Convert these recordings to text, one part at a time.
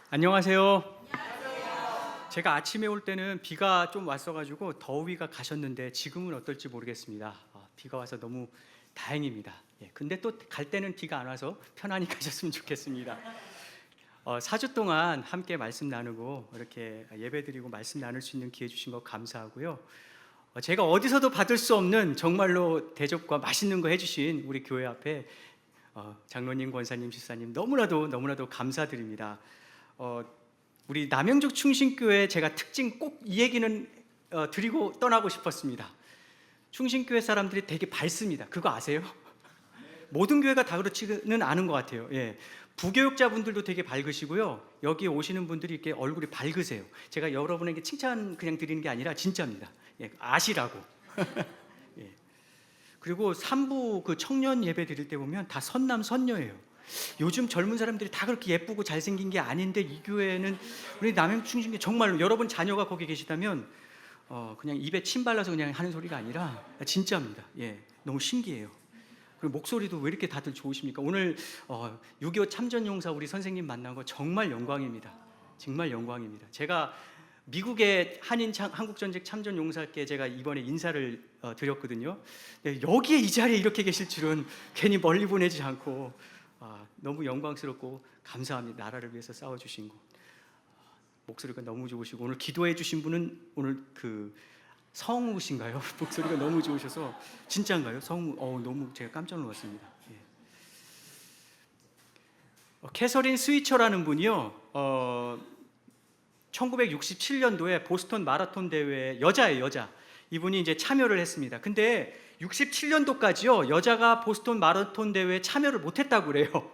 안녕하세요. 제가 아침에 올 때는 비가 좀 왔어가지고 더위가 가셨는데 지금은 어떨지 모르겠습니다. 비가 와서 너무 다행입니다. 근데 또 갈 때는 비가 안 와서 편안히 가셨으면 좋겠습니다. 4주 동안 함께 말씀 나누고 이렇게 예배드리고 말씀 나눌 수 있는 기회 주신 거 감사하고요. 제가 어디서도 받을 수 없는 정말로 대접과 맛있는 거 해주신 우리 교회 앞에 장로님, 권사님, 집사님 너무나도 감사드립니다. 우리 남영족 충신교회 제가 특징 꼭 이 얘기는 드리고 떠나고 싶었습니다. 충신교회 사람들이 되게 밝습니다. 그거 아세요? 모든 교회가 다 그렇지는 않은 것 같아요. 부교육자분들도 되게 밝으시고요. 여기 오시는 분들이 이렇게 얼굴이 밝으세요. 제가 여러분에게 칭찬 그냥 드리는 게 아니라 진짜입니다. 아시라고. 그리고 3부 그 청년 예배 드릴 때 보면 다 선남 선녀예요. 요즘 젊은 사람들이 다 그렇게 예쁘고 잘생긴 게 아닌데 이 교회는 우리 남영충신교회 정말로 여러분 자녀가 거기 계시다면 그냥 입에 침 발라서 그냥 하는 소리가 아니라 진짜입니다. 너무 신기해요. 그리고 목소리도 왜 이렇게 다들 좋으십니까? 오늘 6.25 참전용사 우리 선생님 만난 거 정말 영광입니다. 정말 영광입니다. 제가 미국의 한국전쟁 참전용사께 제가 이번에 인사를 드렸거든요. 여기에 이 자리에 이렇게 계실 줄은 괜히 멀리 보내지 않고 너무 영광스럽고 감사합니다. 나라를 위해서 싸워주신 거. 목소리가 너무 좋으시고 오늘 기도해 주신 분은 오늘 그 성우신가요? 목소리가 너무 좋으셔서 진짜인가요? 성우? 너무 제가 깜짝 놀랐습니다. 캐서린 스위처라는 분이요 1967년도에 보스턴 마라톤 대회에 여자 이분이 이제 참여를 했습니다. 근데 67년도까지요 여자가 보스턴 마라톤 대회에 참여를 못했다고 그래요.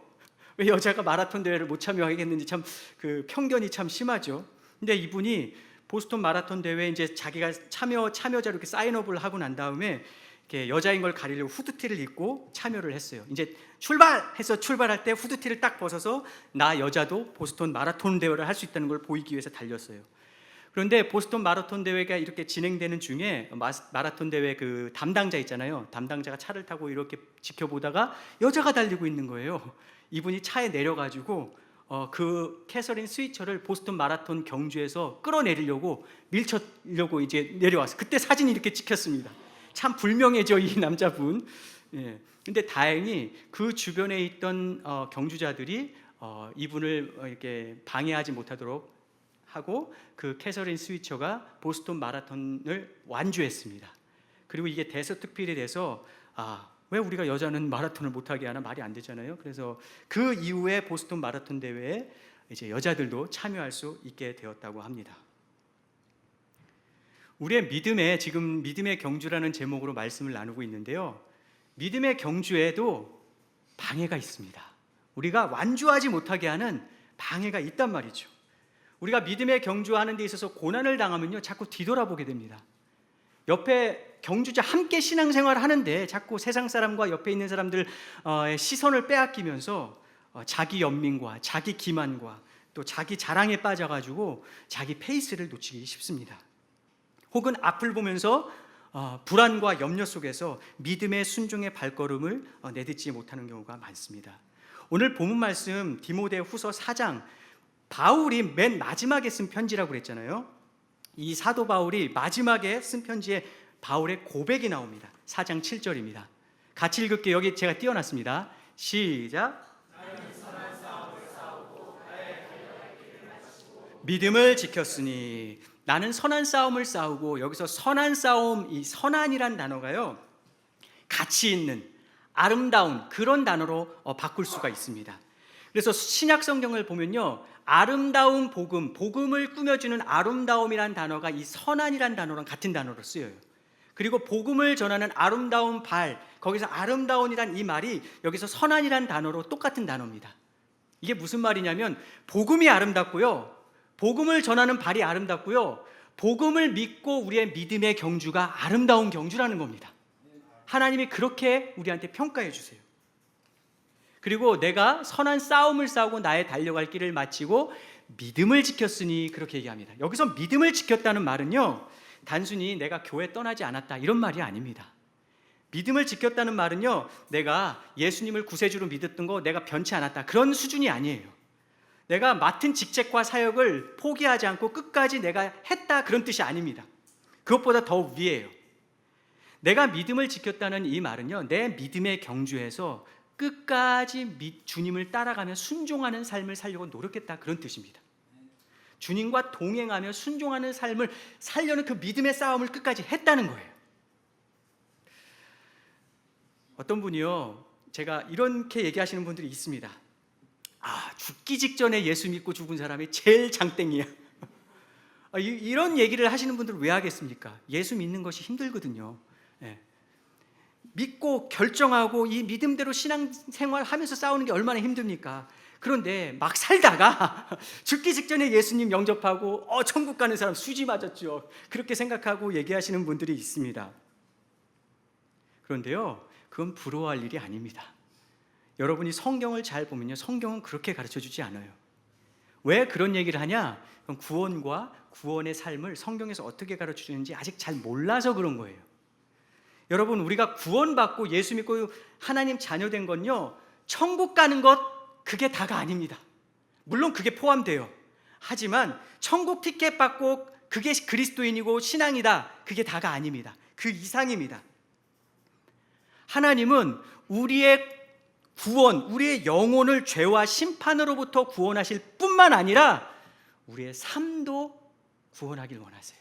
왜 여자가 마라톤 대회를 못 참여하겠는지 참 그 편견이 참 심하죠. 근데 이분이 보스턴 마라톤 대회에 이제 자기가 참여자로 이렇게 사인업을 하고 난 다음에 이렇게 여자인 걸 가리려고 후드티를 입고 참여를 했어요. 이제 출발할 때 후드티를 딱 벗어서 나 여자도 보스턴 마라톤 대회를 할 수 있다는 걸 보이기 위해서 달렸어요. 그런데 보스턴 마라톤 대회가 이렇게 진행되는 중에 마라톤 대회 그 담당자 있잖아요. 담당자가 차를 타고 이렇게 지켜보다가 여자가 달리고 있는 거예요. 이분이 차에 내려가지고 그 캐서린 스위처를 보스턴 마라톤 경주에서 끌어내리려고 밀쳐려고 이제 내려왔어요. 그때 사진이 이렇게 찍혔습니다. 참 불명예죠, 이 남자분. 근데 다행히 그 주변에 있던 경주자들이 이분을 이렇게 방해하지 못하도록 하고 그 캐서린 스위처가 보스턴 마라톤을 완주했습니다. 그리고 이게 대서특필이 돼서 왜 우리가 여자는 마라톤을 못하게 하나 말이 안 되잖아요. 그래서 그 이후에 보스턴 마라톤 대회에 이제 여자들도 참여할 수 있게 되었다고 합니다. 우리의 믿음에 지금 믿음의 경주라는 제목으로 말씀을 나누고 있는데요. 믿음의 경주에도 방해가 있습니다. 우리가 완주하지 못하게 하는 방해가 있단 말이죠. 우리가 믿음의 경주하는 데 있어서 고난을 당하면요 자꾸 뒤돌아보게 됩니다. 옆에 경주자 함께 신앙생활을 하는데 자꾸 세상 사람과 옆에 있는 사람들 시선을 빼앗기면서 자기 연민과 자기 기만과 또 자기 자랑에 빠져가지고 자기 페이스를 놓치기 쉽습니다. 혹은 앞을 보면서 불안과 염려 속에서 믿음의 순종의 발걸음을 내딛지 못하는 경우가 많습니다. 오늘 본문 말씀 디모데 후서 4장 바울이 맨 마지막에 쓴 편지라고 그랬잖아요. 이 사도 바울이 마지막에 쓴 편지에 바울의 고백이 나옵니다. 4장 7절입니다. 같이 읽을게요. 여기 제가 띄워놨습니다. 시작. 믿음을 지켰으니 나는 선한 싸움을 싸우고, 여기서 선한 싸움, 이 선한이란 단어가요 가치 있는 아름다운 그런 단어로 바꿀 수가 있습니다. 그래서 신약 성경을 보면요 아름다운 복음을 꾸며주는 아름다움이란 단어가 이 선한이란 단어랑 같은 단어로 쓰여요. 그리고 복음을 전하는 아름다운 발, 거기서 아름다운이란 이 말이 여기서 선한이란 단어로 똑같은 단어입니다. 이게 무슨 말이냐면 복음이 아름답고요, 복음을 전하는 발이 아름답고요, 복음을 믿고 우리의 믿음의 경주가 아름다운 경주라는 겁니다. 하나님이 그렇게 우리한테 평가해 주세요. 그리고 내가 선한 싸움을 싸우고 나의 달려갈 길을 마치고 믿음을 지켰으니 그렇게 얘기합니다. 여기서 믿음을 지켰다는 말은요 단순히 내가 교회 떠나지 않았다 이런 말이 아닙니다. 믿음을 지켰다는 말은요 내가 예수님을 구세주로 믿었던 거 내가 변치 않았다 그런 수준이 아니에요. 내가 맡은 직책과 사역을 포기하지 않고 끝까지 내가 했다, 그런 뜻이 아닙니다. 그것보다 더 위에요. 내가 믿음을 지켰다는 이 말은요, 내 믿음의 경주에서 끝까지 주님을 따라가며 순종하는 삶을 살려고 노력했다, 그런 뜻입니다. 주님과 동행하며 순종하는 삶을 살려는 그 믿음의 싸움을 끝까지 했다는 거예요. 어떤 분이요, 제가 이렇게 얘기하시는 분들이 있습니다. 죽기 직전에 예수 믿고 죽은 사람이 제일 장땡이야. 이런 얘기를 하시는 분들 왜 하겠습니까? 예수 믿는 것이 힘들거든요. 믿고 결정하고 이 믿음대로 신앙생활 하면서 싸우는 게 얼마나 힘듭니까? 그런데 막 살다가 죽기 직전에 예수님 영접하고 천국 가는 사람 수지 맞았죠, 그렇게 생각하고 얘기하시는 분들이 있습니다. 그런데요, 그건 부러워할 일이 아닙니다. 여러분이 성경을 잘 보면요, 성경은 그렇게 가르쳐주지 않아요. 왜 그런 얘기를 하냐? 그럼 구원과 구원의 삶을 성경에서 어떻게 가르쳐주는지 아직 잘 몰라서 그런 거예요. 여러분, 우리가 구원받고 예수 믿고 하나님 자녀된 건요, 천국 가는 것, 그게 다가 아닙니다. 물론 그게 포함돼요. 하지만 천국 티켓 받고 그게 그리스도인이고 신앙이다, 그게 다가 아닙니다. 그 이상입니다. 하나님은 우리의 구원, 우리의 영혼을 죄와 심판으로부터 구원하실 뿐만 아니라 우리의 삶도 구원하길 원하세요.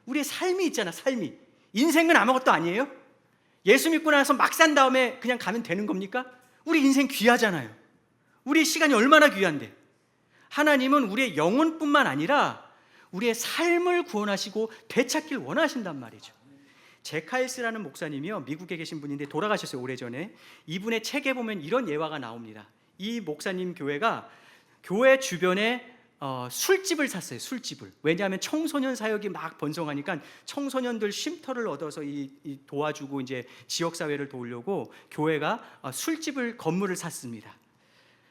우리의 삶이 있잖아, 삶이. 인생은 아무것도 아니에요? 예수 믿고 나서 막 산 다음에 그냥 가면 되는 겁니까? 우리 인생 귀하잖아요. 우리 시간이 얼마나 귀한데. 하나님은 우리의 영혼뿐만 아니라 우리의 삶을 구원하시고 되찾길 원하신단 말이죠. 제카일스라는 목사님이요, 미국에 계신 분인데 돌아가셨어요, 오래전에. 이분의 책에 보면 이런 예화가 나옵니다. 이 목사님 교회가 교회 주변에 술집을 샀어요, 술집을. 왜냐하면 청소년 사역이 막 번성하니까 청소년들 쉼터를 얻어서 도와주고 이제 지역 사회를 도우려고 교회가 술집을, 건물을 샀습니다.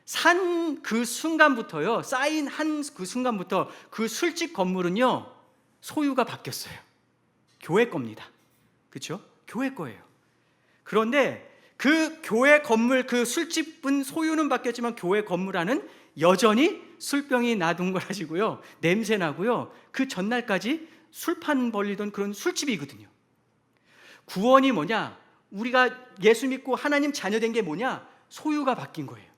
산 그 순간부터요, 쌓인 한 그 순간부터 그 술집 건물은요, 소유가 바뀌었어요. 교회 겁니다. 그렇죠? 교회 거예요. 그런데 그 교회 건물, 그 술집은 소유는 바뀌었지만 교회 건물 안은 여전히 술병이 나둥거라지고요, 냄새 나고요, 그 전날까지 술판 벌리던 그런 술집이거든요. 구원이 뭐냐? 우리가 예수 믿고 하나님 자녀된 게 뭐냐? 소유가 바뀐 거예요.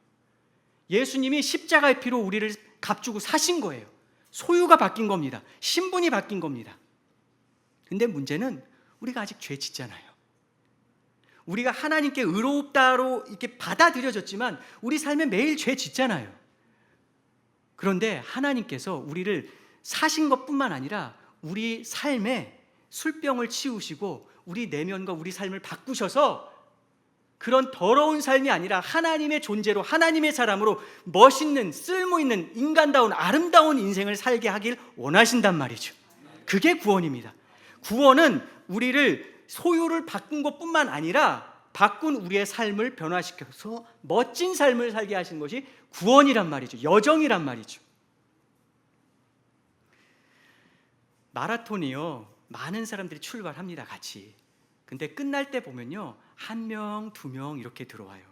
예수님이 십자가의 피로 우리를 값주고 사신 거예요. 소유가 바뀐 겁니다. 신분이 바뀐 겁니다. 근데 문제는 우리가 아직 죄 짓잖아요. 우리가 하나님께 의롭다로 이렇게 받아들여졌지만 우리 삶에 매일 죄 짓잖아요. 그런데 하나님께서 우리를 사신 것뿐만 아니라 우리 삶에 술병을 치우시고 우리 내면과 우리 삶을 바꾸셔서 그런 더러운 삶이 아니라 하나님의 존재로, 하나님의 사람으로 멋있는, 쓸모있는, 인간다운, 아름다운 인생을 살게 하길 원하신단 말이죠. 그게 구원입니다. 구원은 우리를 소유를 바꾼 것뿐만 아니라 바꾼 우리의 삶을 변화시켜서 멋진 삶을 살게 하신 것이 구원이란 말이죠. 여정이란 말이죠. 마라톤이요, 많은 사람들이 출발합니다, 같이. 근데 끝날 때 보면요, 1명, 2명 이렇게 들어와요.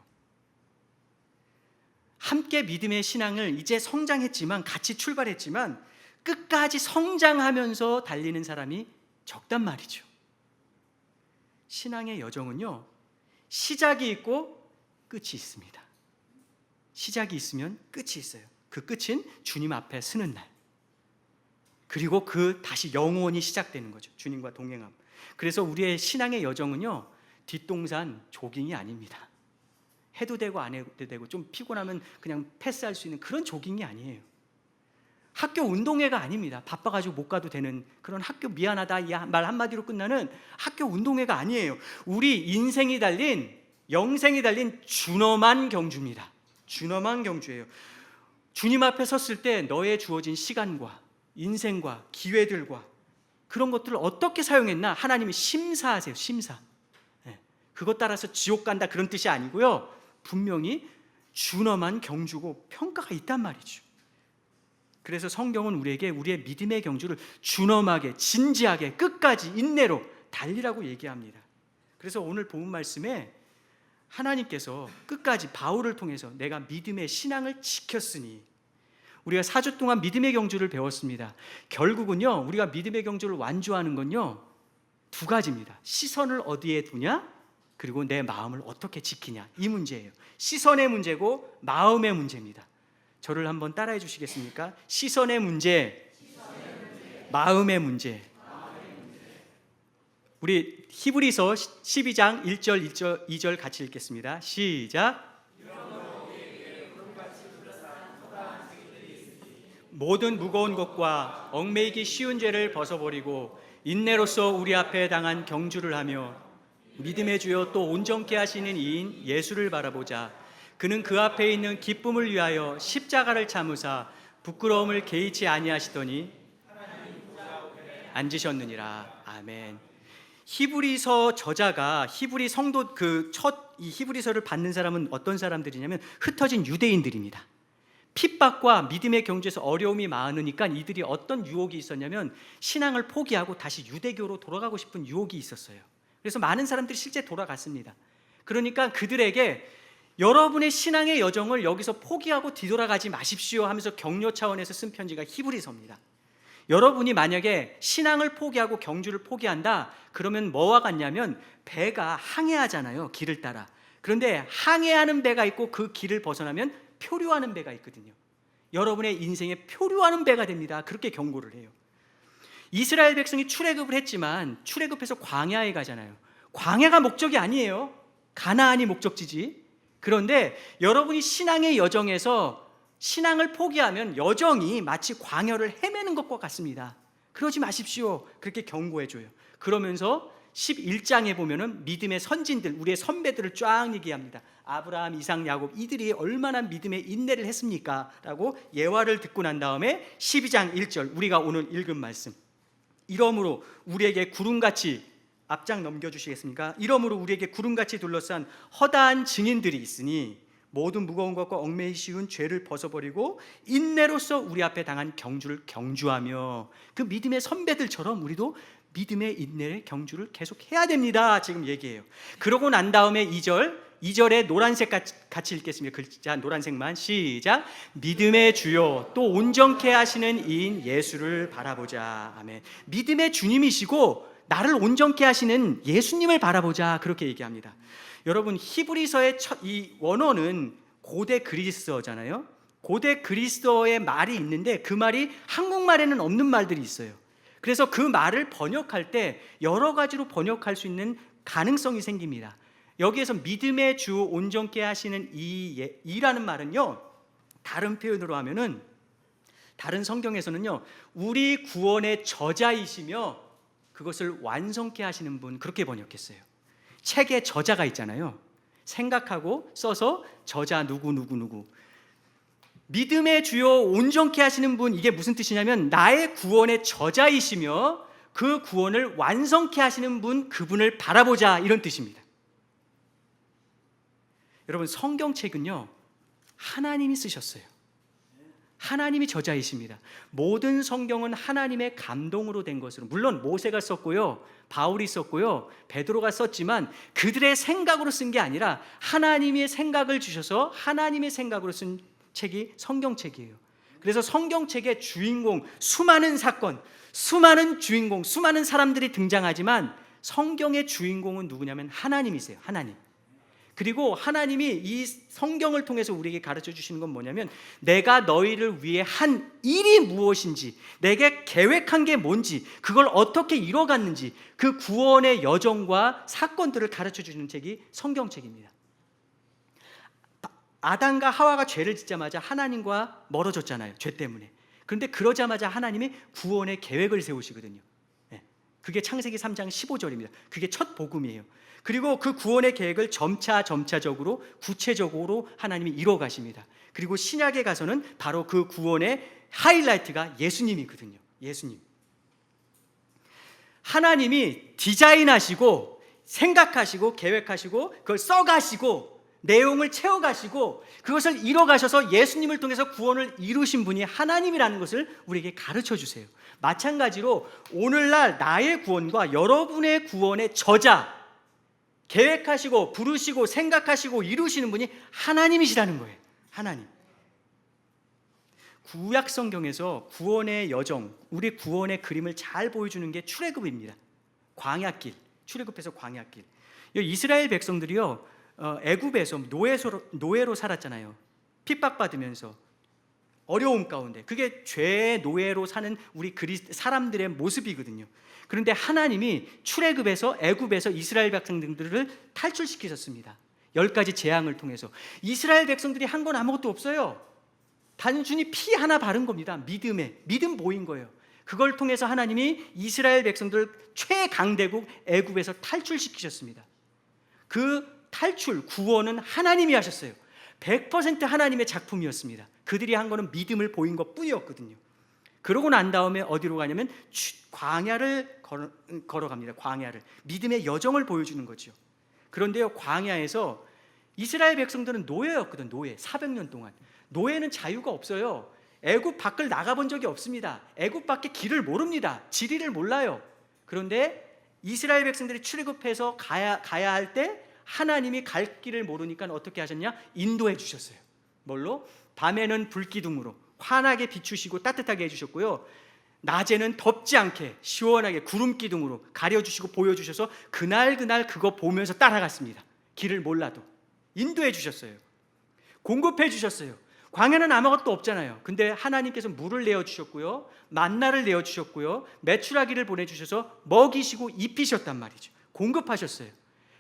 함께 믿음의 신앙을 이제 성장했지만, 같이 출발했지만 끝까지 성장하면서 달리는 사람이 적단 말이죠. 신앙의 여정은요, 시작이 있고 끝이 있습니다. 시작이 있으면 끝이 있어요. 그 끝은 주님 앞에 서는 날. 그리고 다시 영원히 시작되는 거죠. 주님과 동행함. 그래서 우리의 신앙의 여정은요, 뒷동산 조깅이 아닙니다. 해도 되고 안 해도 되고 좀 피곤하면 그냥 패스할 수 있는 그런 조깅이 아니에요. 학교 운동회가 아닙니다. 바빠가지고 못 가도 되는 그런 학교 미안하다 이 말 한마디로 끝나는 학교 운동회가 아니에요. 우리 인생이 달린, 영생이 달린 준엄한 경주입니다. 준엄한 경주예요. 주님 앞에 섰을 때 너의 주어진 시간과 인생과 기회들과 그런 것들을 어떻게 사용했나 하나님이 심사하세요. 심사. 그것 따라서 지옥 간다 그런 뜻이 아니고요, 분명히 준엄한 경주고 평가가 있단 말이죠. 그래서 성경은 우리에게 우리의 믿음의 경주를 준엄하게, 진지하게, 끝까지 인내로 달리라고 얘기합니다. 그래서 오늘 본문 말씀에 하나님께서 끝까지 바울을 통해서 내가 믿음의 신앙을 지켰으니 우리가 4주 동안 믿음의 경주를 배웠습니다. 결국은요, 우리가 믿음의 경주를 완주하는 건요, 두 가지입니다. 시선을 어디에 두냐, 그리고 내 마음을 어떻게 지키냐, 이 문제예요. 시선의 문제고 마음의 문제입니다. 저를 한번 따라해 주시겠습니까? 시선의 문제, 마음의 문제. 우리 히브리서 12장 1절 2절 같이 읽겠습니다. 시작. 모든 무거운 것과 얽매이기 쉬운 죄를 벗어버리고 인내로서 우리 앞에 당한 경주를 하며 믿음의 주여 또 온전케 하시는 이인 예수를 바라보자. 그는 그 앞에 있는 기쁨을 위하여 십자가를 참으사 부끄러움을 개의치 아니하시더니 앉으셨느니라. 아멘. 히브리서 저자가 히브리 성도 이 히브리서를 받는 사람은 어떤 사람들이냐면 흩어진 유대인들입니다. 핍박과 믿음의 경주에서 어려움이 많으니까 이들이 어떤 유혹이 있었냐면 신앙을 포기하고 다시 유대교로 돌아가고 싶은 유혹이 있었어요. 그래서 많은 사람들이 실제 돌아갔습니다. 그러니까 그들에게 여러분의 신앙의 여정을 여기서 포기하고 뒤돌아가지 마십시오 하면서 격려 차원에서 쓴 편지가 히브리서입니다. 여러분이 만약에 신앙을 포기하고 경주를 포기한다, 그러면 뭐와 같냐면 배가 항해하잖아요, 길을 따라. 그런데 항해하는 배가 있고 그 길을 벗어나면 표류하는 배가 있거든요. 여러분의 인생에 표류하는 배가 됩니다. 그렇게 경고를 해요. 이스라엘 백성이 출애굽을 했지만 출애굽해서 광야에 가잖아요. 광야가 목적이 아니에요. 가나안이 목적지지. 그런데 여러분이 신앙의 여정에서 신앙을 포기하면 여정이 마치 광야를 헤매는 것과 같습니다. 그러지 마십시오. 그렇게 경고해줘요. 그러면서 11장에 보면은 믿음의 선진들, 우리의 선배들을 쫙 얘기합니다. 아브라함, 이삭, 야곱, 이들이 얼마나 믿음의 인내를 했습니까? 라고 예화를 듣고 난 다음에 12장 1절, 우리가 오늘 읽은 말씀. 이러므로 우리에게 구름같이, 앞장 넘겨주시겠습니까? 이러므로 우리에게 구름같이 둘러싼 허다한 증인들이 있으니 모든 무거운 것과 얽매이 쉬운 죄를 벗어버리고 인내로서 우리 앞에 당한 경주를 경주하며, 그 믿음의 선배들처럼 우리도 믿음의 인내의 경주를 계속 해야 됩니다. 지금 얘기해요. 그러고 난 다음에 2절에 노란색 같이 읽겠습니다. 글자 노란색만. 시작. 믿음의 주요 또 온전케 하시는 이인 예수를 바라보자. 아멘. 믿음의 주님이시고 나를 온전케 하시는 예수님을 바라보자. 그렇게 얘기합니다. 여러분, 히브리서의 이 원어는 고대 그리스어잖아요. 고대 그리스어의 말이 있는데 그 말이 한국말에는 없는 말들이 있어요. 그래서 그 말을 번역할 때 여러 가지로 번역할 수 있는 가능성이 생깁니다. 여기에서 믿음의 주 온전케 하시는 이라는 말은요, 다른 표현으로 하면은, 다른 성경에서는요, 우리 구원의 저자이시며 그것을 완성케 하시는 분, 그렇게 번역했어요. 책에 저자가 있잖아요. 생각하고 써서 저자 누구. 믿음의 주요 온전케 하시는 분, 이게 무슨 뜻이냐면 나의 구원의 저자이시며 그 구원을 완성케 하시는 분, 그분을 바라보자, 이런 뜻입니다. 여러분, 성경책은요 하나님이 쓰셨어요. 하나님이 저자이십니다. 모든 성경은 하나님의 감동으로 된 것으로, 물론 모세가 썼고요, 바울이 썼고요, 베드로가 썼지만 그들의 생각으로 쓴 게 아니라 하나님의 생각을 주셔서 하나님의 생각으로 쓴 책이 성경책이에요. 그래서 성경책의 주인공, 수많은 사건, 수많은 주인공, 수많은 사람들이 등장하지만 성경의 주인공은 누구냐면 하나님이세요. 하나님. 그리고 하나님이 이 성경을 통해서 우리에게 가르쳐 주시는 건 뭐냐면 내가 너희를 위해 한 일이 무엇인지, 내게 계획한 게 뭔지, 그걸 어떻게 이뤄갔는지, 그 구원의 여정과 사건들을 가르쳐 주는 책이 성경책입니다. 아담과 하와가 죄를 짓자마자 하나님과 멀어졌잖아요. 죄 때문에. 그런데 그러자마자 하나님이 구원의 계획을 세우시거든요. 그게 창세기 3장 15절입니다. 그게 첫 복음이에요. 그리고 그 구원의 계획을 점차적으로 구체적으로 하나님이 이뤄가십니다. 그리고 신약에 가서는 바로 그 구원의 하이라이트가 예수님이거든요. 예수님. 하나님이 디자인하시고 생각하시고 계획하시고 그걸 써가시고 내용을 채워가시고 그것을 이뤄가셔서 예수님을 통해서 구원을 이루신 분이 하나님이라는 것을 우리에게 가르쳐 주세요. 마찬가지로 오늘날 나의 구원과 여러분의 구원의 저자, 계획하시고 부르시고 생각하시고 이루시는 분이 하나님이시라는 거예요. 하나님. 구약 성경에서 구원의 여정, 우리 구원의 그림을 잘 보여주는 게 출애굽입니다. 광야길, 출애굽해서 광야길. 이스라엘 백성들이요, 애굽에서 노예로 살았잖아요. 핍박받으면서 어려움 가운데, 그게 죄의 노예로 사는 우리 사람들의 모습이거든요. 그런데 하나님이 출애굽에서 애굽에서 이스라엘 백성들을 탈출시키셨습니다. 10가지 재앙을 통해서. 이스라엘 백성들이 한 건 아무것도 없어요. 단순히 피 하나 바른 겁니다. 믿음 보인 거예요. 그걸 통해서 하나님이 이스라엘 백성들을 최강대국 애굽에서 탈출시키셨습니다. 그 탈출, 구원은 하나님이 하셨어요. 100% 하나님의 작품이었습니다. 그들이 한 거는 믿음을 보인 것 뿐이었거든요. 그러고 난 다음에 어디로 가냐면 광야를 걸어갑니다. 광야를. 믿음의 여정을 보여주는 거죠. 그런데요, 광야에서 이스라엘 백성들은 노예였거든. 노예. 400년 동안. 노예는 자유가 없어요. 애굽 밖을 나가본 적이 없습니다. 애굽 밖의 길을 모릅니다. 지리를 몰라요. 그런데 이스라엘 백성들이 출애굽해서 가야 할 때 하나님이 갈 길을 모르니까 어떻게 하셨냐? 인도해 주셨어요. 뭘로? 밤에는 불기둥으로 환하게 비추시고 따뜻하게 해주셨고요, 낮에는 덥지 않게 시원하게 구름기둥으로 가려주시고 보여주셔서 그날 그거 보면서 따라갔습니다. 길을 몰라도 인도해 주셨어요. 공급해 주셨어요. 광야는 아무것도 없잖아요. 근데 하나님께서 물을 내어주셨고요, 만나를 내어주셨고요, 메추라기를 보내주셔서 먹이시고 입히셨단 말이죠. 공급하셨어요.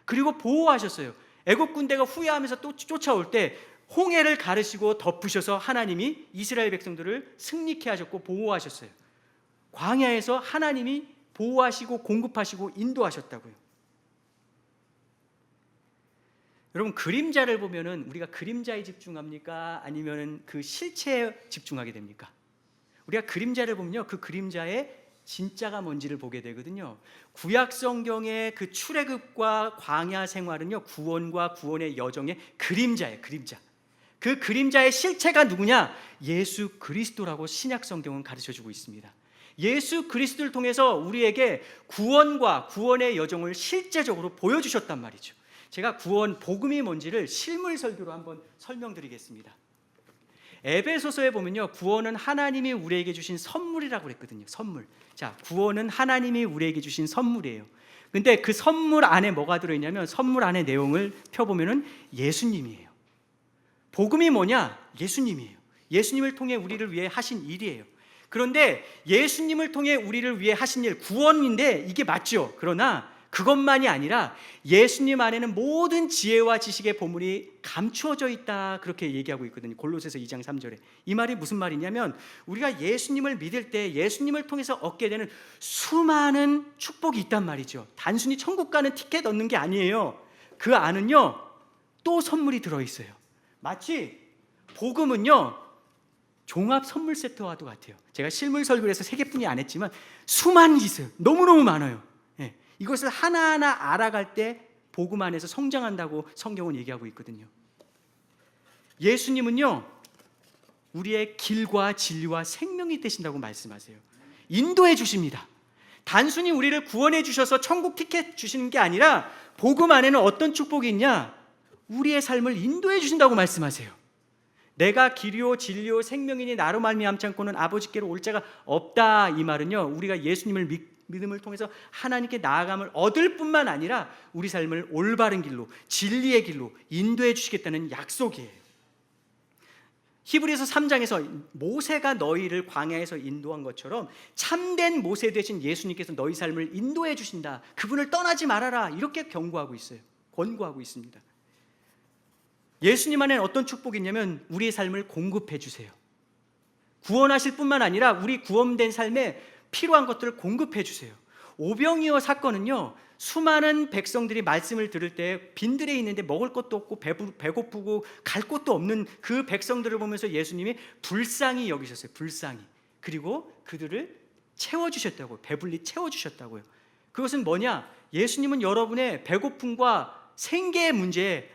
그리고 보호하셨어요. 애국 군대가 후회하면서 또 쫓아올 때 홍해를 가르시고 덮으셔서 하나님이 이스라엘 백성들을 승리케 하셨고 보호하셨어요. 광야에서 하나님이 보호하시고 공급하시고 인도하셨다고요. 여러분, 그림자를 보면은 우리가 그림자에 집중합니까? 아니면은 그 실체에 집중하게 됩니까? 우리가 그림자를 보면요, 그 그림자의 진짜가 뭔지를 보게 되거든요. 구약 성경의 그 출애굽과 광야 생활은요, 구원과 구원의 여정의 그림자예요. 그림자. 그 그림자의 실체가 누구냐? 예수 그리스도라고 신약 성경은 가르쳐주고 있습니다. 예수 그리스도를 통해서 우리에게 구원과 구원의 여정을 실제적으로 보여주셨단 말이죠. 제가 구원, 복음이 뭔지를 실물 설교로 한번 설명드리겠습니다. 에베소서에 보면요, 구원은 하나님이 우리에게 주신 선물이라고 그랬거든요. 선물. 자, 구원은 하나님이 우리에게 주신 선물이에요. 근데 그 선물 안에 뭐가 들어있냐면, 선물 안에 내용을 펴보면은 예수님이에요. 복음이 뭐냐? 예수님이에요. 예수님을 통해 우리를 위해 하신 일이에요. 그런데 예수님을 통해 우리를 위해 하신 일, 구원인데 이게 맞죠. 그러나 그것만이 아니라 예수님 안에는 모든 지혜와 지식의 보물이 감추어져 있다, 그렇게 얘기하고 있거든요. 골로새서 2장 3절에. 이 말이 무슨 말이냐면, 우리가 예수님을 믿을 때 예수님을 통해서 얻게 되는 수많은 축복이 있단 말이죠. 단순히 천국 가는 티켓 얻는 게 아니에요. 그 안은요, 또 선물이 들어있어요. 마치 복음은요, 종합 선물 세트와도 같아요. 제가 실물 설교를 해서 3개뿐이 안 했지만 수많은 게 있어요. 너무너무 많아요. 예, 이것을 하나하나 알아갈 때 복음 안에서 성장한다고 성경은 얘기하고 있거든요. 예수님은요, 우리의 길과 진리와 생명이 되신다고 말씀하세요. 인도해 주십니다. 단순히 우리를 구원해 주셔서 천국 티켓 주시는 게 아니라 복음 안에는 어떤 축복이 있냐? 우리의 삶을 인도해 주신다고 말씀하세요. 내가 길이요 진리요 생명이니 나로 말미암지 않고는 아버지께로 올 자가 없다. 이 말은요, 우리가 예수님을 믿음을 통해서 하나님께 나아감을 얻을 뿐만 아니라 우리 삶을 올바른 길로, 진리의 길로 인도해 주시겠다는 약속이에요. 히브리서 3장에서 모세가 너희를 광야에서 인도한 것처럼 참된 모세 되신 예수님께서 너희 삶을 인도해 주신다. 그분을 떠나지 말아라. 이렇게 경고하고 있어요. 권고하고 있습니다. 예수님 안에는 어떤 축복이 있냐면 우리의 삶을 공급해 주세요. 구원하실 뿐만 아니라 우리 구원된 삶에 필요한 것들을 공급해 주세요. 오병이어 사건은요, 수많은 백성들이 말씀을 들을 때 빈들에 있는데 먹을 것도 없고 배고프고 갈 곳도 없는 그 백성들을 보면서 예수님이 불쌍히 여기셨어요. 불쌍히. 그리고 그들을 채워주셨다고요. 배불리 채워주셨다고요. 그것은 뭐냐? 예수님은 여러분의 배고픔과 생계의 문제에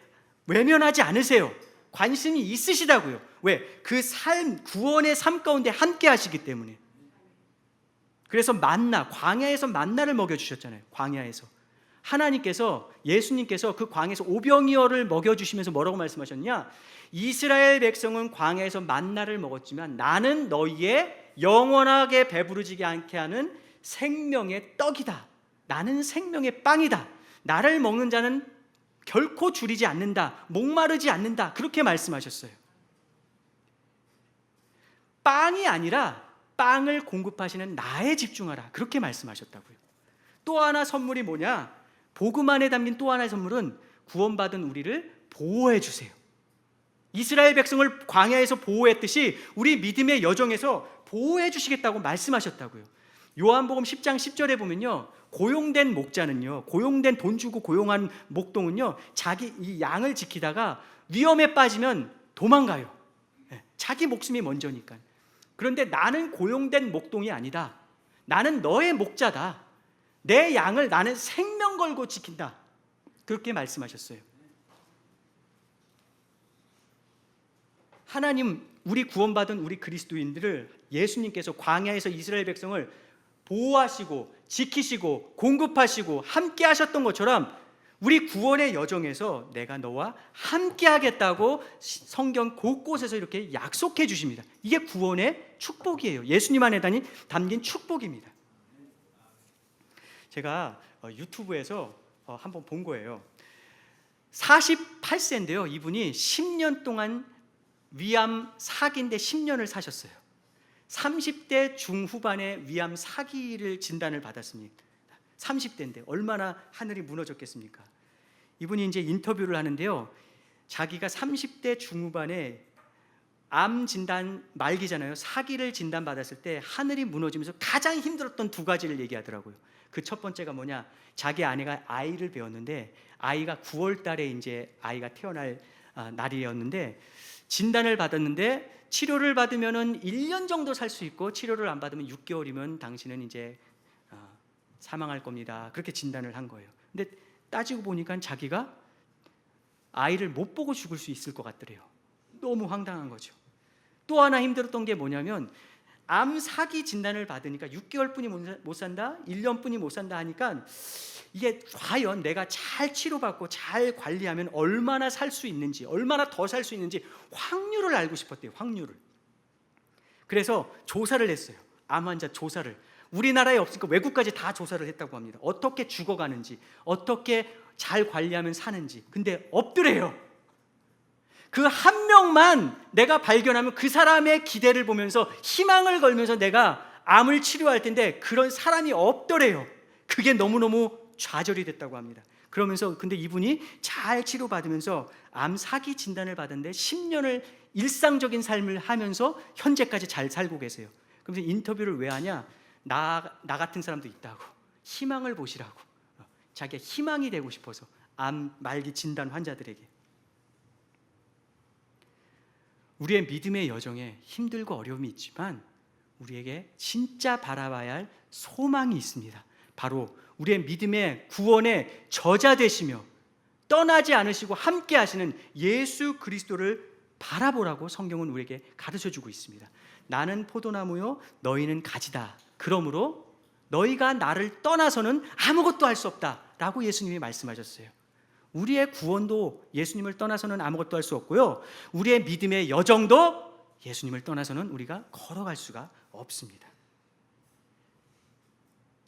외면하지 않으세요. 관심이 있으시다고요. 왜? 그 삶, 구원의 삶 가운데 함께 하시기 때문에. 그래서 만나, 광야에서 만나를 먹여주셨잖아요. 광야에서 하나님께서, 예수님께서 그 광야에서 오병이어를 먹여주시면서 뭐라고 말씀하셨냐? 이스라엘 백성은 광야에서 만나를 먹었지만 나는 너희의 영원하게 배부르지게 않게 하는 생명의 떡이다. 나는 생명의 빵이다. 나를 먹는 자는 결코 줄이지 않는다. 목마르지 않는다. 그렇게 말씀하셨어요. 빵이 아니라 빵을 공급하시는 나에 집중하라. 그렇게 말씀하셨다고요. 또 하나 선물이 뭐냐? 복음 안에 담긴 또 하나의 선물은 구원받은 우리를 보호해 주세요. 이스라엘 백성을 광야에서 보호했듯이 우리 믿음의 여정에서 보호해 주시겠다고 말씀하셨다고요. 요한복음 10장 10절에 보면요, 고용된 목자는요, 고용된 돈 주고 고용한 목동은요, 자기 이 양을 지키다가 위험에 빠지면 도망가요. 자기 목숨이 먼저니까. 그런데 나는 고용된 목동이 아니다. 나는 너의 목자다. 내 양을 나는 생명 걸고 지킨다. 그렇게 말씀하셨어요. 하나님, 우리 구원받은 우리 그리스도인들을 예수님께서 광야에서 이스라엘 백성을 보호하시고 지키시고 공급하시고 함께 하셨던 것처럼 우리 구원의 여정에서 내가 너와 함께 하겠다고 성경 곳곳에서 이렇게 약속해 주십니다. 이게 구원의 축복이에요. 예수님 안에 담긴 축복입니다. 제가 유튜브에서 한번 본 거예요. 48세인데요. 이분이 10년 동안 위암 사기인데 10년을 사셨어요. 30대 중후반에 위암 사기를 진단을 받았습니다. 30대인데 얼마나 하늘이 무너졌겠습니까? 이분이 이제 인터뷰를 하는데요. 자기가 30대 중후반에 암 진단 말기잖아요. 사기를 진단 받았을 때 하늘이 무너지면서 가장 힘들었던 두 가지를 얘기하더라고요. 그 첫 번째가 뭐냐? 자기 아내가 아이를 배웠는데 아이가 9월 달에 이제 아이가 태어날 날이었는데 진단을 받았는데 치료를 받으면은 1년 정도 살 수 있고 치료를 안 받으면 6개월이면 당신은 이제 사망할 겁니다. 그렇게 진단을 한 거예요. 근데 따지고 보니까 자기가 아이를 못 보고 죽을 수 있을 것 같더래요. 너무 황당한 거죠. 또 하나 힘들었던 게 뭐냐면 암 사기 진단을 받으니까 6개월뿐이 못 산다, 1년뿐이 못 산다 하니까 이게 과연 내가 잘 치료받고 잘 관리하면 얼마나 살 수 있는지, 얼마나 더 살 수 있는지 확률을 알고 싶었대요. 확률을. 그래서 조사를 했어요. 암 환자 조사를. 우리나라에 없으니까 외국까지 다 조사를 했다고 합니다. 어떻게 죽어가는지, 어떻게 잘 관리하면 사는지. 근데 없더래요. 그 한 명만 내가 발견하면 그 사람의 기대를 보면서 희망을 걸면서 내가 암을 치료할 텐데 그런 사람이 없더래요. 그게 너무너무 좌절이 됐다고 합니다. 그러면서 근데 이분이 잘 치료받으면서 암 사기 진단을 받았는데 10년을 일상적인 삶을 하면서 현재까지 잘 살고 계세요. 그러면서 인터뷰를 왜 하냐? 나 같은 사람도 있다고, 희망을 보시라고, 자기가 희망이 되고 싶어서 암 말기 진단 환자들에게. 우리의 믿음의 여정에 힘들고 어려움이 있지만 우리에게 진짜 바라봐야 할 소망이 있습니다. 바로 우리의 믿음의 구원의 저자 되시며 떠나지 않으시고 함께 하시는 예수 그리스도를 바라보라고 성경은 우리에게 가르쳐주고 있습니다. 나는 포도나무요 너희는 가지다. 그러므로 너희가 나를 떠나서는 아무것도 할 수 없다 라고 예수님이 말씀하셨어요. 우리의 구원도 예수님을 떠나서는 아무것도 할 수 없고요, 우리의 믿음의 여정도 예수님을 떠나서는 우리가 걸어갈 수가 없습니다.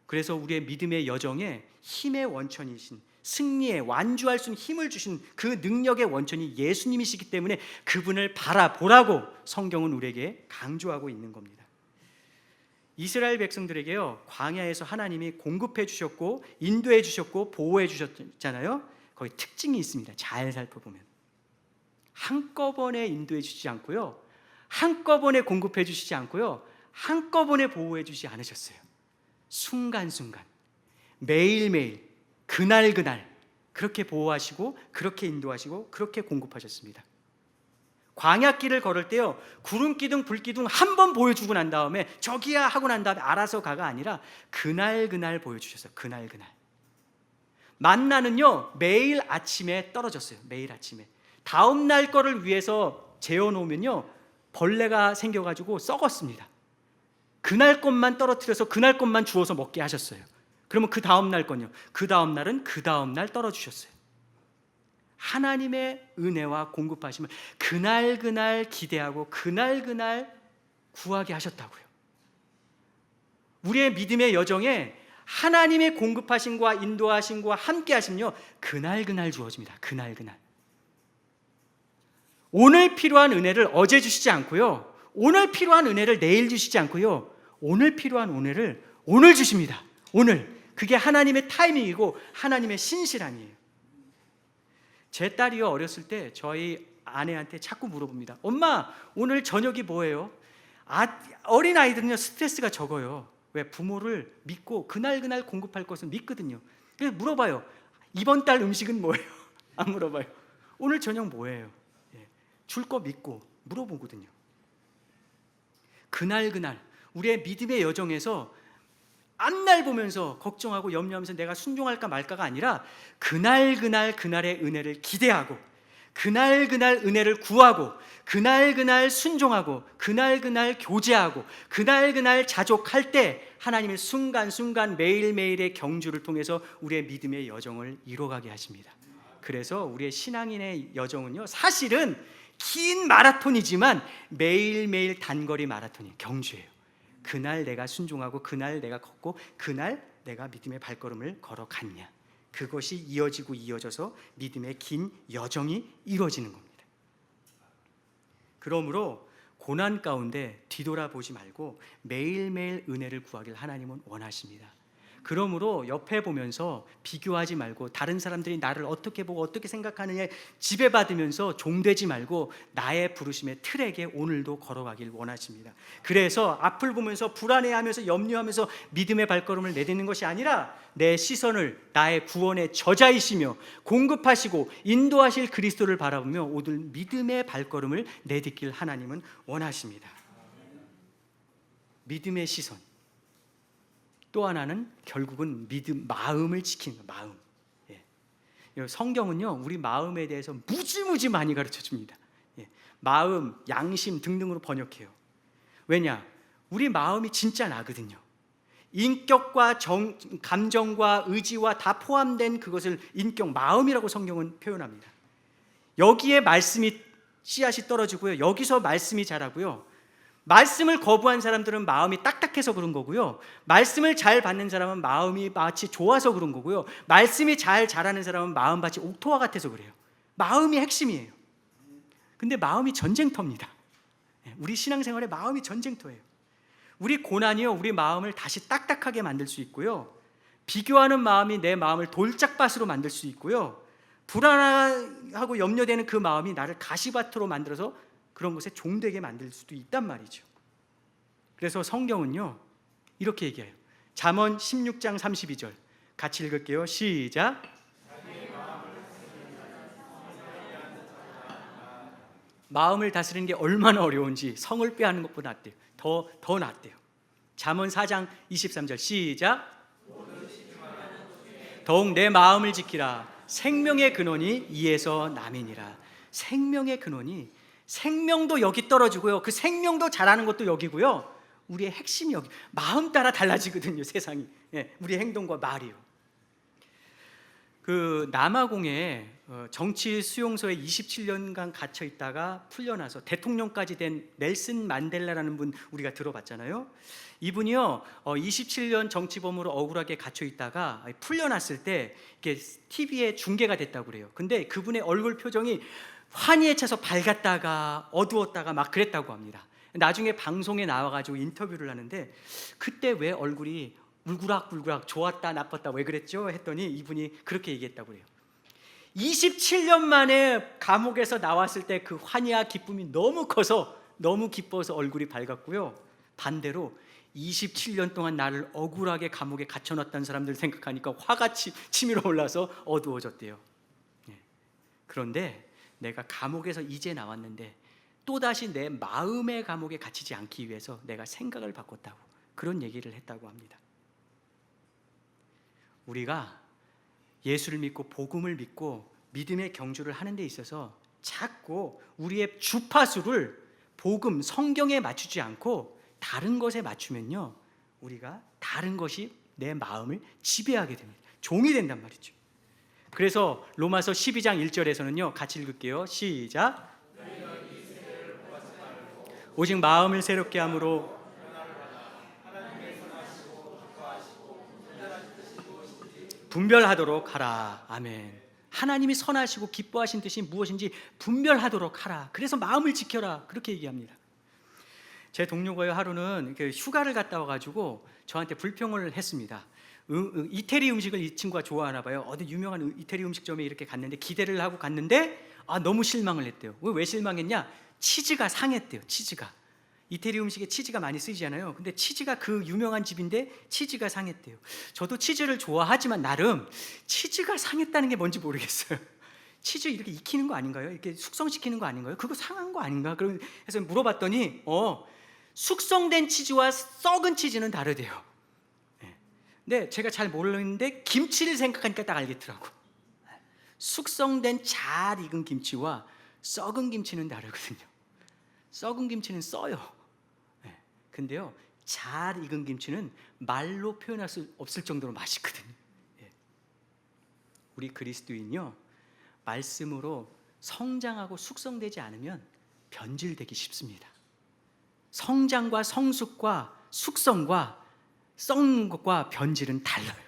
그래서 우리의 믿음의 여정에 힘의 원천이신, 승리에 완주할 수 있는 힘을 주신 그 능력의 원천이 예수님이시기 때문에 그분을 바라보라고 성경은 우리에게 강조하고 있는 겁니다. 이스라엘 백성들에게요, 광야에서 하나님이 공급해 주셨고 인도해 주셨고 보호해 주셨잖아요. 거기 특징이 있습니다. 잘 살펴보면 한꺼번에 인도해 주시지 않고요, 한꺼번에 공급해 주시지 않고요, 한꺼번에 보호해 주시지 않으셨어요. 순간순간, 매일매일, 그날그날 그렇게 보호하시고 그렇게 인도하시고 그렇게 공급하셨습니다. 광야길을 걸을 때요, 구름기둥 불기둥 한 번 보여주고 난 다음에 저기야 하고 난 다음에 알아서 가가 아니라 그날그날 보여주셨어요. 그날그날. 만나는요 매일 아침에 떨어졌어요. 매일 아침에. 다음 날 거를 위해서 재워놓으면요 벌레가 생겨가지고 썩었습니다. 그날 것만 떨어뜨려서 그날 것만 주워서 먹게 하셨어요. 그러면 그 다음 날 건요. 그 다음 날은 그 다음 날 떨어주셨어요. 하나님의 은혜와 공급하심을 그날 기대하고 그날 구하게 하셨다고요. 우리의 믿음의 여정에 하나님의 공급하심과 인도하심과 함께 하심요, 그날 주어집니다. 그날. 오늘 필요한 은혜를 어제 주시지 않고요, 오늘 필요한 은혜를 내일 주시지 않고요, 오늘 필요한 은혜를 오늘 주십니다. 오늘. 그게 하나님의 타이밍이고 하나님의 신실함이에요. 제 딸이요, 어렸을 때 저희 아내한테 자꾸 물어봅니다. 엄마, 오늘 저녁이 뭐예요? 어린 아이들은요, 스트레스가 적어요. 왜? 부모를 믿고 그날 공급할 것을 믿거든요. 그래서 물어봐요. 이번 달 음식은 뭐예요? 안 물어봐요. 오늘 저녁 뭐예요? 줄 거 믿고 물어보거든요. 그날 우리의 믿음의 여정에서 앞날 보면서 걱정하고 염려하면서 내가 순종할까 말까가 아니라 그날의 은혜를 기대하고 그날 은혜를 구하고 그날 순종하고 그날 교제하고 그날 자족할 때 하나님의 순간순간 매일매일의 경주를 통해서 우리의 믿음의 여정을 이뤄가게 하십니다. 그래서 우리의 신앙인의 여정은요, 사실은 긴 마라톤이지만 매일매일 단거리 마라톤이에요. 경주예요. 그날 내가 순종하고 그날 내가 걷고 그날 내가 믿음의 발걸음을 걸어갔냐, 그것이 이어져서 믿음의 긴 여정이 이루어지는 겁니다. 그러므로 고난 가운데 뒤돌아보지 말고 매일매일 은혜를 구하길 하나님은 원하십니다. 그러므로 옆에 보면서 비교하지 말고 다른 사람들이 나를 어떻게 보고 어떻게 생각하느냐에 지배받으면서 종되지 말고 나의 부르심의 트랙에 오늘도 걸어가길 원하십니다. 그래서 앞을 보면서 불안해하면서 염려하면서 믿음의 발걸음을 내딛는 것이 아니라 내 시선을 나의 구원의 저자이시며 공급하시고 인도하실 그리스도를 바라보며 오늘 믿음의 발걸음을 내딛길 하나님은 원하십니다. 믿음의 시선. 또 하나는 결국은 마음을 지키는 거예요. 마음. 성경은요, 우리 마음에 대해서 무지 많이 가르쳐 줍니다. 마음, 양심 등등으로 번역해요. 왜냐? 우리 마음이 진짜 나거든요. 인격과 감정과 의지와 다 포함된 그것을 인격, 마음이라고 성경은 표현합니다. 여기에 말씀이 씨앗이 떨어지고요, 여기서 말씀이 자라고요, 말씀을 거부한 사람들은 마음이 딱딱해서 그런 거고요, 말씀을 잘 받는 사람은 마음이 마치 좋아서 그런 거고요, 말씀이 잘 자라는 사람은 마음 마치 옥토와 같아서 그래요. 마음이 핵심이에요. 근데 마음이 전쟁터입니다. 우리 신앙생활에 마음이 전쟁터예요. 우리 고난이요, 우리 마음을 다시 딱딱하게 만들 수 있고요, 비교하는 마음이 내 마음을 돌짝밭으로 만들 수 있고요, 불안하고 염려되는 그 마음이 나를 가시밭으로 만들어서 그런 것에 종되게 만들 수도 있단 말이죠. 그래서 성경은요, 이렇게 얘기해요. 잠언 16장 32절 같이 읽을게요. 시작. 마음을 다스리는 게 얼마나 어려운지 성을 빼앗는 것보다 낫대요. 더 낫대요. 잠언 4장 23절 시작. 더욱 내 마음을 지키라. 생명의 근원이 이에서 남이니라. 생명의 근원이, 생명도 여기 떨어지고요, 그 생명도 자라는 것도 여기고요, 우리의 핵심이 여기. 마음 따라 달라지거든요, 세상이. 우리 행동과 말이요. 그 남아공에 정치 수용소에 27년간 갇혀 있다가 풀려나서 대통령까지 된 넬슨 만델라라는 분 우리가 들어봤잖아요. 이분이요, 27년 정치범으로 억울하게 갇혀 있다가 풀려났을 때 이게 TV에 중계가 됐다고 그래요. 근데 그분의 얼굴 표정이 환희에 차서 밝았다가 어두웠다가 막 그랬다고 합니다. 나중에 방송에 나와가지고 인터뷰를 하는데 그때 왜 얼굴이 울그락불그락 좋았다 나빴다 왜 그랬죠? 했더니 이분이 그렇게 얘기했다고 그래요. 27년 만에 감옥에서 나왔을 때 그 환희와 기쁨이 너무 커서 너무 기뻐서 얼굴이 밝았고요, 반대로 27년 동안 나를 억울하게 감옥에 갇혀놨다는 사람들 생각하니까 화가 치밀어 올라서 어두워졌대요. 그런데 내가 감옥에서 이제 나왔는데 또다시 내 마음의 감옥에 갇히지 않기 위해서 내가 생각을 바꿨다고, 그런 얘기를 했다고 합니다. 우리가 예수를 믿고 복음을 믿고 믿음의 경주를 하는 데 있어서 자꾸 우리의 주파수를 복음, 성경에 맞추지 않고 다른 것에 맞추면요, 우리가 다른 것이 내 마음을 지배하게 됩니다. 종이 된단 말이죠. 그래서 로마서 12장 1절에서는요, 같이 읽을게요. 시작. 오직 마음을 새롭게 함으로 분별하도록 하라. 아멘. 하나님이 선하시고 기뻐하신 뜻이 무엇인지 분별하도록 하라. 그래서 마음을 지켜라. 그렇게 얘기합니다. 제 동료가요, 하루는 휴가를 갔다 와가지고 저한테 불평을 했습니다. 이태리 음식을 이 친구가 좋아하나 봐요. 어디 유명한 이태리 음식점에 이렇게 갔는데 기대를 하고 갔는데 너무 실망을 했대요. 왜 실망했냐? 치즈가 상했대요. 치즈가. 이태리 음식에 치즈가 많이 쓰이잖아요. 근데 치즈가 그 유명한 집인데 치즈가 상했대요. 저도 치즈를 좋아하지만 나름 치즈가 상했다는 게 뭔지 모르겠어요. 치즈 이렇게 익히는 거 아닌가요? 이렇게 숙성시키는 거 아닌가요? 그거 상한 거 아닌가? 그래서 물어봤더니 숙성된 치즈와 썩은 치즈는 다르대요. 근데 제가 잘 모르는데 김치를 생각하니까 딱 알겠더라고. 숙성된 잘 익은 김치와 썩은 김치는 다르거든요. 썩은 김치는 써요. 근데요, 잘 익은 김치는 말로 표현할 수 없을 정도로 맛있거든요. 우리 그리스도인요, 말씀으로 성장하고 숙성되지 않으면 변질되기 쉽습니다. 성장과 성숙과 숙성과 썩는 것과 변질은 달라요.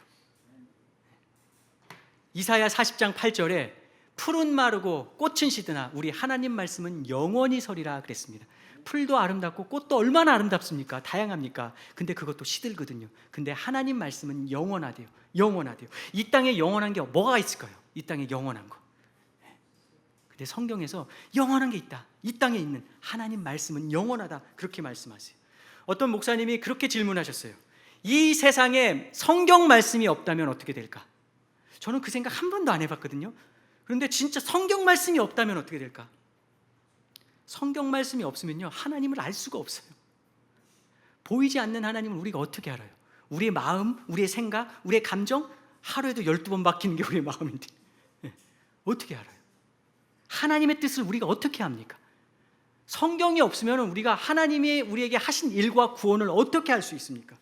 이사야 40장 8절에 풀은 마르고 꽃은 시드나 우리 하나님 말씀은 영원히 서리라 그랬습니다. 풀도 아름답고 꽃도 얼마나 아름답습니까? 다양합니까? 근데 그것도 시들거든요. 근데 하나님 말씀은 영원하대요. 영원하대요. 이 땅에 영원한 게 뭐가 있을까요? 이 땅에 영원한 거. 근데 성경에서 영원한 게 있다. 이 땅에 있는 하나님 말씀은 영원하다. 그렇게 말씀하세요. 어떤 목사님이 그렇게 질문하셨어요. 이 세상에 성경 말씀이 없다면 어떻게 될까? 저는 그 생각 한 번도 안 해봤거든요. 그런데 진짜 성경 말씀이 없다면 어떻게 될까? 성경 말씀이 없으면요, 하나님을 알 수가 없어요. 보이지 않는 하나님을 우리가 어떻게 알아요? 우리의 마음, 우리의 생각, 우리의 감정, 하루에도 12번 바뀌는 게 우리의 마음인데 어떻게 알아요? 하나님의 뜻을 우리가 어떻게 합니까? 성경이 없으면 우리가 하나님이 우리에게 하신 일과 구원을 어떻게 할 수 있습니까?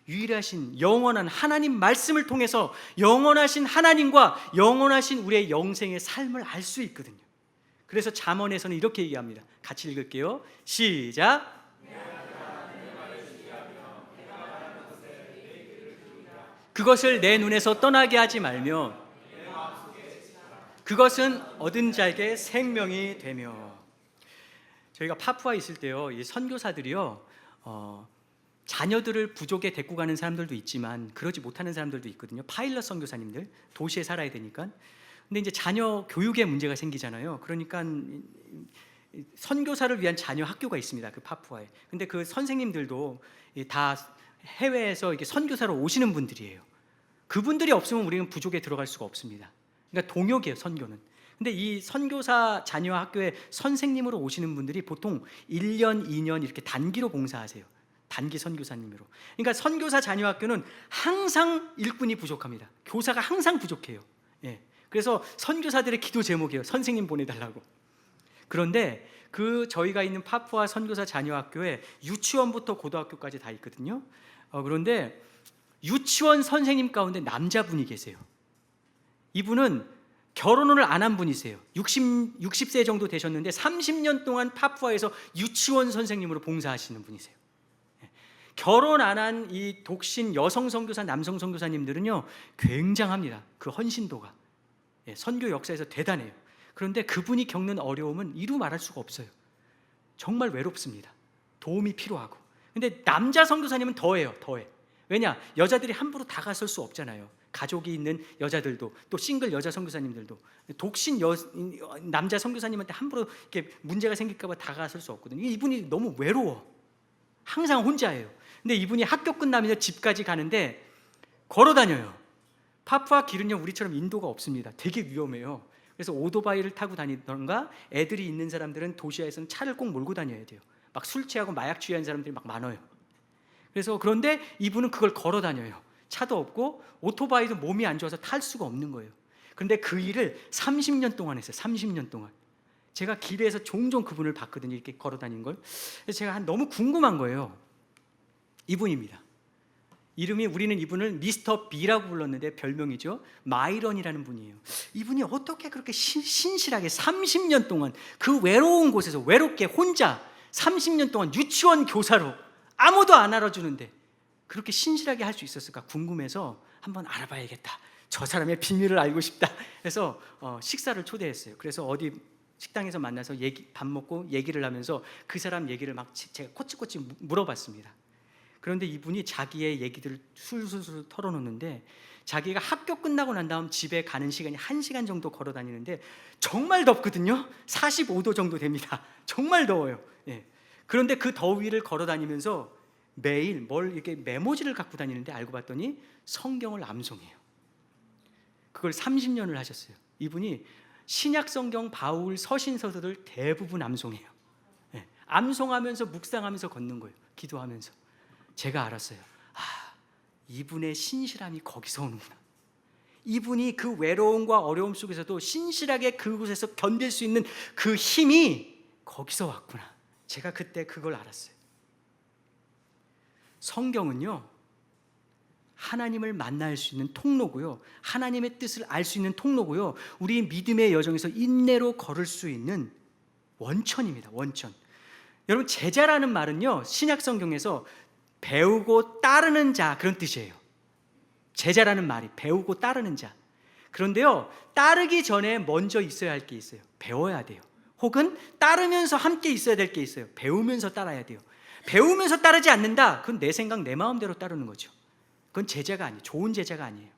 유일하신 영원한 하나님 말씀을 통해서 영원하신 하나님과 영원하신 우리의 영생의 삶을 알 수 있거든요. 그래서 잠언에서는 이렇게 얘기합니다. 같이 읽을게요. 시작. 그것을 내 눈에서 떠나게 하지 말며 그것은 얻은 자에게 생명이 되며. 저희가 파푸아에 있을 때요, 이 선교사들이요, 자녀들을 부족에 데리고 가는 사람들도 있지만 그러지 못하는 사람들도 있거든요. 파일럿 선교사님들, 도시에 살아야 되니까. 근데 이제 자녀 교육에 문제가 생기잖아요. 그러니까 선교사를 위한 자녀 학교가 있습니다. 그 파푸아에. 근데 그 선생님들도 다 해외에서 이렇게 선교사로 오시는 분들이에요. 그분들이 없으면 우리는 부족에 들어갈 수가 없습니다. 그러니까 동역이에요, 선교는. 근데 이 선교사 자녀 학교에 선생님으로 오시는 분들이 보통 1년, 2년 이렇게 단기로 봉사하세요. 단기 선교사님으로. 그러니까 선교사 자녀 학교는 항상 일꾼이 부족합니다. 교사가 항상 부족해요. 그래서 선교사들의 기도 제목이에요. 선생님 보내달라고. 그런데 저희가 있는 파푸아 선교사 자녀 학교에 유치원부터 고등학교까지 다 있거든요. 그런데 유치원 선생님 가운데 남자분이 계세요. 이분은 결혼을 안 한 분이세요. 60세 정도 되셨는데 30년 동안 파푸아에서 유치원 선생님으로 봉사하시는 분이세요. 결혼 안 한 이 독신 여성 선교사, 남성 선교사님들은요, 굉장합니다. 그 헌신도가. 선교 역사에서 대단해요. 그런데 그분이 겪는 어려움은 이루 말할 수가 없어요. 정말 외롭습니다. 도움이 필요하고. 근데 남자 선교사님은 더해요. 왜냐? 여자들이 함부로 다가설 수 없잖아요. 가족이 있는 여자들도, 또 싱글 여자 선교사님들도 독신 남자 선교사님한테 함부로 이렇게 문제가 생길까 봐 다가설 수 없거든요. 이분이 너무 외로워. 항상 혼자예요. 근데 이분이 학교 끝나면 집까지 가는데 걸어 다녀요. 파푸아 길은요, 우리처럼 인도가 없습니다. 되게 위험해요. 그래서 오토바이를 타고 다니던가, 애들이 있는 사람들은 도시에서는 차를 꼭 몰고 다녀야 돼요. 막 술 취하고 마약 취한 사람들이 막 많아요. 그래서 그런데 이분은 그걸 걸어 다녀요. 차도 없고 오토바이도 몸이 안 좋아서 탈 수가 없는 거예요. 그런데 그 일을 30년 동안 했어요. 30년 동안. 제가 길에서 종종 그분을 봤거든요. 이렇게 걸어 다니는 걸. 그래서 제가 너무 궁금한 거예요. 이분입니다. 이름이 우리는 이분을 미스터 B라고 불렀는데 별명이죠. 마이런이라는 분이에요. 이분이 어떻게 그렇게 신실하게 30년 동안 그 외로운 곳에서 외롭게 혼자 30년 동안 유치원 교사로 아무도 안 알아주는데 그렇게 신실하게 할 수 있었을까 궁금해서 한번 알아봐야겠다. 저 사람의 비밀을 알고 싶다. 그래서 식사를 초대했어요. 그래서 어디 식당에서 만나서 밥 먹고 얘기를 하면서 그 사람 얘기를 막 제가 코치코치 물어봤습니다. 그런데 이분이 자기의 얘기들을 술술 털어놓는데 자기가 학교 끝나고 난 다음 집에 가는 시간이 1시간 정도 걸어 다니는데 정말 덥거든요. 45도 정도 됩니다. 정말 더워요. 예. 그런데 그 더위를 걸어 다니면서 매일 뭘 이렇게 메모지를 갖고 다니는데 알고 봤더니 성경을 암송해요. 그걸 30년을 하셨어요. 이분이 신약 성경 바울 서신서들을 대부분 암송해요. 예. 암송하면서 묵상하면서 걷는 거예요. 기도하면서. 제가 알았어요. 이분의 신실함이 거기서 오는구나. 이분이 그 외로움과 어려움 속에서도 신실하게 그곳에서 견딜 수 있는 그 힘이 거기서 왔구나. 제가 그때 그걸 알았어요. 성경은요, 하나님을 만날 수 있는 통로고요, 하나님의 뜻을 알 수 있는 통로고요, 우리 믿음의 여정에서 인내로 걸을 수 있는 원천입니다. 원천. 여러분, 제자라는 말은요, 신약 성경에서 배우고 따르는 자, 그런 뜻이에요. 제자라는 말이 배우고 따르는 자. 그런데요, 따르기 전에 먼저 있어야 할 게 있어요. 배워야 돼요. 혹은 따르면서 함께 있어야 될 게 있어요. 배우면서 따라야 돼요. 배우면서 따르지 않는다, 그건 내 생각 내 마음대로 따르는 거죠. 그건 제자가 아니에요. 좋은 제자가 아니에요.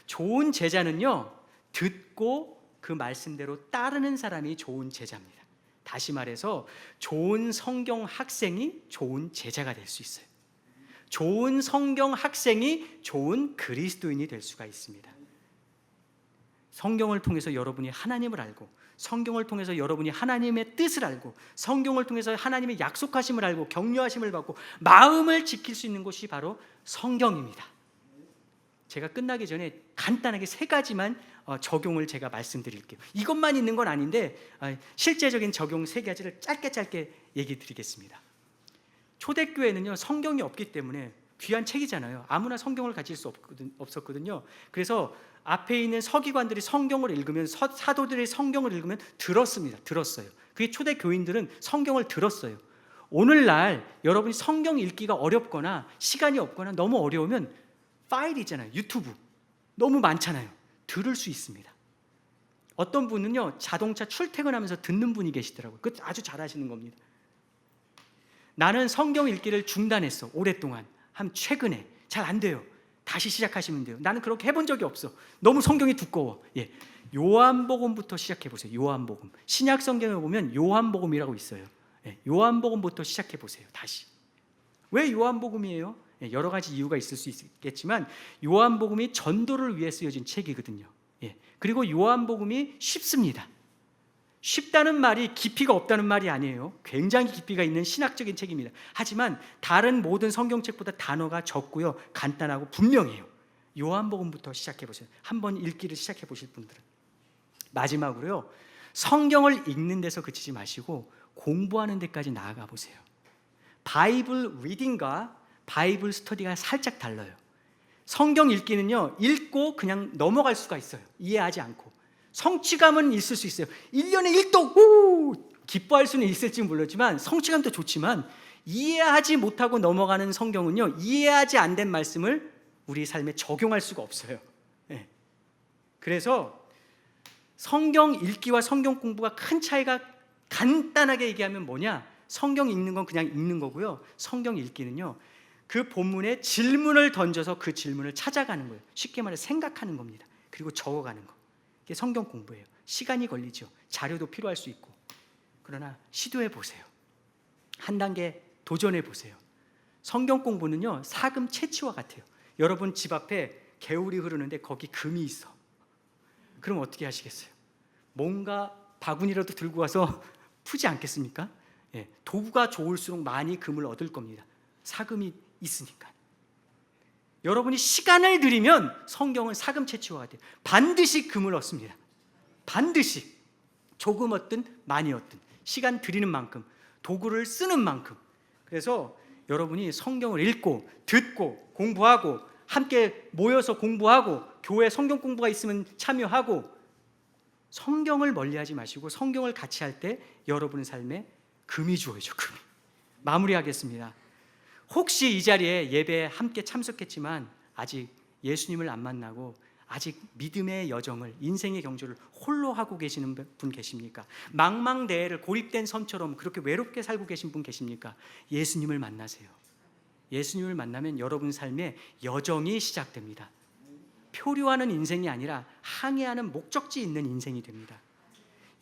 좋은 제자는요, 듣고 그 말씀대로 따르는 사람이 좋은 제자입니다. 다시 말해서 좋은 성경 학생이 좋은 제자가 될 수 있어요. 좋은 성경 학생이 좋은 그리스도인이 될 수가 있습니다. 성경을 통해서 여러분이 하나님을 알고, 성경을 통해서 여러분이 하나님의 뜻을 알고, 성경을 통해서 하나님의 약속하심을 알고 격려하심을 받고 마음을 지킬 수 있는 곳이 바로 성경입니다. 제가 끝나기 전에 간단하게 3가지만 적용을 제가 말씀드릴게요. 이것만 있는 건 아닌데 실제적인 적용 3가지를 짧게 얘기 드리겠습니다. 초대교회는요, 성경이 없기 때문에 귀한 책이잖아요. 아무나 성경을 가질 수 없었거든요. 그래서 앞에 있는 서기관들이 성경을 읽으면, 사도들이 성경을 읽으면 들었어요. 그게 초대교인들은 성경을 들었어요. 오늘날 여러분이 성경 읽기가 어렵거나 시간이 없거나 너무 어려우면 파일이 있잖아요. 유튜브 너무 많잖아요. 들을 수 있습니다. 어떤 분은요, 자동차 출퇴근하면서 듣는 분이 계시더라고요. 그거 아주 잘하시는 겁니다. 나는 성경 읽기를 중단했어. 오랫동안. 최근에 잘 안 돼요. 다시 시작하시면 돼요. 나는 그렇게 해본 적이 없어. 너무 성경이 두꺼워. 예. 요한복음부터 시작해 보세요. 요한복음. 신약 성경에 보면 요한복음이라고 있어요. 예. 요한복음부터 시작해 보세요. 다시. 왜 요한복음이에요? 예. 여러 가지 이유가 있을 수 있겠지만 요한복음이 전도를 위해 쓰여진 책이거든요. 예. 그리고 요한복음이 쉽습니다. 쉽다는 말이 깊이가 없다는 말이 아니에요. 굉장히 깊이가 있는 신학적인 책입니다. 하지만 다른 모든 성경책보다 단어가 적고요, 간단하고 분명해요. 요한복음부터 시작해 보세요. 한번 읽기를 시작해 보실 분들은. 마지막으로요, 성경을 읽는 데서 그치지 마시고 공부하는 데까지 나아가 보세요. 바이블 리딩과 바이블 스터디가 살짝 달라요. 성경 읽기는요, 읽고 그냥 넘어갈 수가 있어요. 이해하지 않고. 성취감은 있을 수 있어요. 1년에 1도 기뻐할 수는 있을지 몰랐지만 성취감도 좋지만, 이해하지 못하고 넘어가는 성경은요, 이해하지 않는 말씀을 우리 삶에 적용할 수가 없어요. 네. 그래서 성경 읽기와 성경 공부가 큰 차이가, 간단하게 얘기하면 뭐냐, 성경 읽는 건 그냥 읽는 거고요, 성경 읽기는요, 그 본문에 질문을 던져서 그 질문을 찾아가는 거예요. 쉽게 말해 생각하는 겁니다. 그리고 적어가는 거. 이게 성경 공부예요. 시간이 걸리죠. 자료도 필요할 수 있고. 그러나 시도해 보세요. 한 단계 도전해 보세요. 성경 공부는요, 사금 채취와 같아요. 여러분 집 앞에 개울이 흐르는데 거기 금이 있어. 그럼 어떻게 하시겠어요? 뭔가 바구니라도 들고 와서 푸지 않겠습니까? 예, 도구가 좋을수록 많이 금을 얻을 겁니다. 사금이 있으니까. 여러분이 시간을 들이면 성경은 사금 채취와 같아요. 반드시 금을 얻습니다. 반드시. 조금 얻든 많이 얻든 시간 들이는 만큼, 도구를 쓰는 만큼. 그래서 여러분이 성경을 읽고 듣고 공부하고 함께 모여서 공부하고 교회 성경 공부가 있으면 참여하고 성경을 멀리하지 마시고 성경을 같이 할 때 여러분의 삶에 금이 주어져. 금이. 마무리하겠습니다. 혹시 이 자리에 예배에 함께 참석했지만 아직 예수님을 안 만나고 아직 믿음의 여정을, 인생의 경주를 홀로 하고 계시는 분 계십니까? 망망대해를 고립된 섬처럼 그렇게 외롭게 살고 계신 분 계십니까? 예수님을 만나세요. 예수님을 만나면 여러분 삶의 여정이 시작됩니다. 표류하는 인생이 아니라 항해하는 목적지 있는 인생이 됩니다.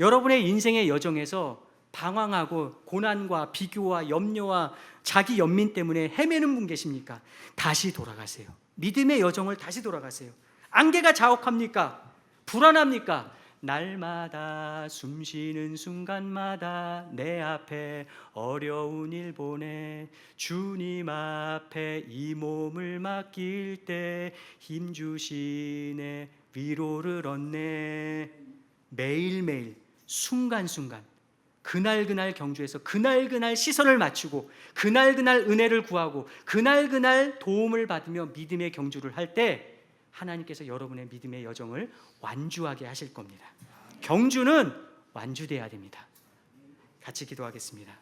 여러분의 인생의 여정에서 방황하고 고난과 비교와 염려와 자기 연민 때문에 헤매는 분 계십니까? 다시 돌아가세요. 믿음의 여정을 다시 돌아가세요. 안개가 자욱합니까? 불안합니까? 날마다 숨쉬는 순간마다 내 앞에 어려운 일 보내 주님 앞에 이 몸을 맡길 때 힘주시네 위로를 얻네. 매일매일 순간순간 그날 경주에서 그날 시선을 맞추고 그날 은혜를 구하고 그날 도움을 받으며 믿음의 경주를 할 때 하나님께서 여러분의 믿음의 여정을 완주하게 하실 겁니다. 경주는 완주돼야 됩니다. 같이 기도하겠습니다.